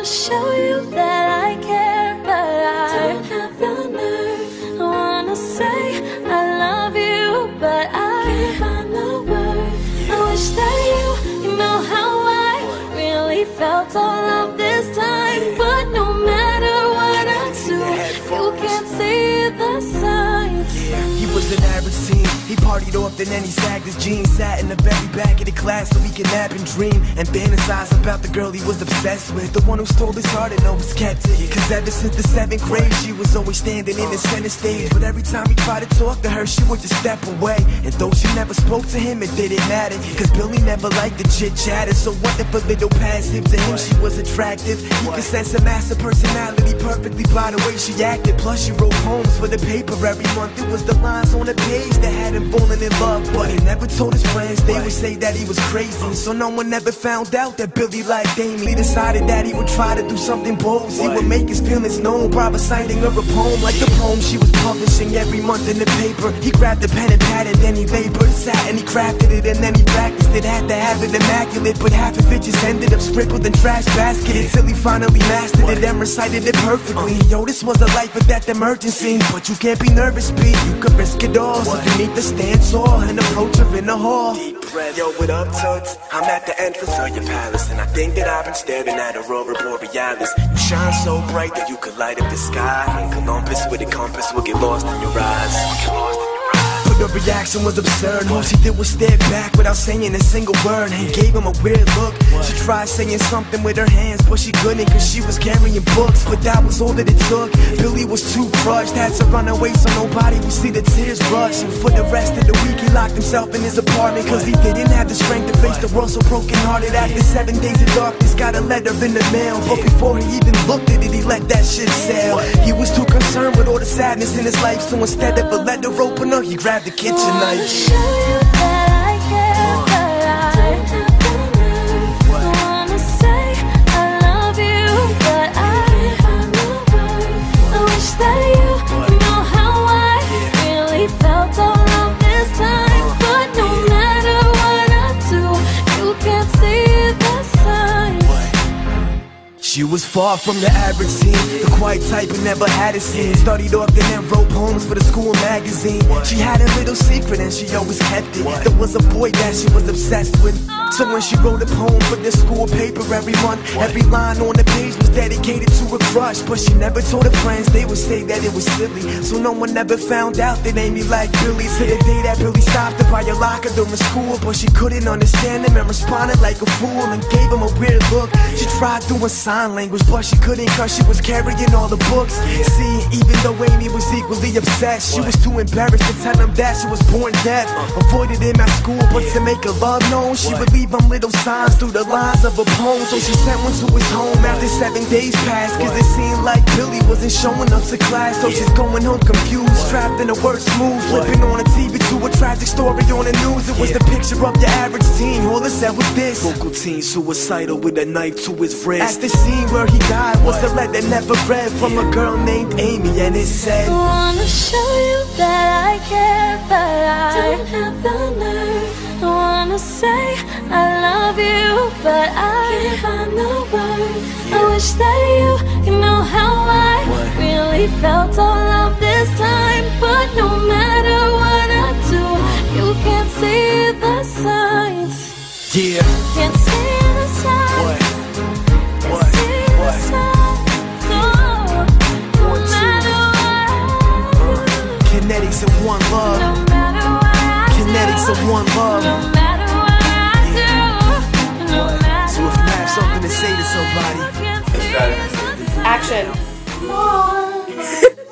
show you that I care, but I don't have the nerve. I wanna say I love you, but I can't find the words. I wish that you know how I really felt all of this time. But no matter what I do, you can't see the signs. He was an average teen. He partied often and he sagged his jeans. Sat in the very back of the class so he could nap and dream and fantasize about the girl he was obsessed with, the one who stole his heart and always kept it. Cause ever since the 7th grade she was always standing in the center stage. But every time he tried to talk to her she would just step away. And though she never spoke to him, it didn't matter, cause Billy never liked the chit-chatter. So what if a little passive? To him she was attractive. He could sense a master personality perfectly by the way she acted. Plus she wrote poems for the paper every month. It was the lines on the page that had him falling in love. But he never told his friends, they would say that he was crazy. So no one ever found out that Billy liked Amy. He decided that he would try to do something bold. He would make his feelings known by reciting her a poem, like the poem she was publishing every month in the paper. He grabbed a pen and pad and then he labored, sat and he crafted it and then he practiced it. Had to have it immaculate, but half of it just ended up sprinkled in trash basket until he finally mastered it and recited it perfectly. Yo, this was a life or death emergency, but you can't be nervous, B. You could risk it all, so you need to stand tall and approach her in the hall. Deep breath, yo, what up, Toots? I'm at the entrance of your palace, and I think that I've been staring at Aurora Borealis. You shine so bright that you could light up the sky, and Columbus with a compass will get lost in your eyes. But the reaction was absurd. All she did was stare back without saying a single word, and gave him a weird look. She tried saying something with her hands, but she couldn't cause she was carrying books. But that was all that it took. Billy was too crushed, had to run away so nobody would see the tears rush. And for the rest of the week he locked himself in his apartment, cause he didn't have the strength to face the world so broken hearted. After 7 days of darkness, got a letter in the mail, but before he even looked at it, he let that shit sail. He was too concerned with all the sadness in his life, so instead of a letter opener, he grabbed the kitchen knife. Show you that I care, but I don't have the nerve. I wanna say I love you, but I can't find the words. I wish that you know how I really felt all of this time. But no matter what I do, you can't see the signs. She was far from the average teen, the quiet type who never had a scene. Studied often and wrote poems for the school magazine. She had a little secret and she always kept it. There was a boy that she was obsessed with. So when she wrote a poem for the school paper every month, every line on the page was dedicated to a crush. But she never told her friends, they would say that it was silly. So no one ever found out that Amy liked Billy. To the day that Billy stopped her by a locker during school, but she couldn't understand him and responded like a fool and gave him a weird look. She tried doing sign language, but she couldn't cause she was carrying all the books. See, even though Amy was equally obsessed, she was too embarrassed to tell him that she was born deaf. Avoided him at school, but to make her love known, she would leave him little signs through the lines of a poem. So she sent one to his home after 7 days passed, cause it seemed like Billy wasn't showing up to class. So she's going home confused, trapped in a worst mood, flipping on the TV to a tragic story on the news. It was the picture of your average teen, all it said was this: vocal teen suicidal with a knife to his wrist. At the scene where he died was a letter never read from a girl named Amy, and it said, I wanna show you that I care, but I don't have the nerve. I wanna say I love you, but I can't find the words. I wish that you know how I really felt all of this time. But no matter what I do, you can't see the signs. yeah, Can't see the signs. Can't see the signs. No matter what, kinetics of one love, no matter what I do, kinetics of one love. no matter what I do, no matter So if you have something to say to somebody, what I can't see the signs. Action. Mom.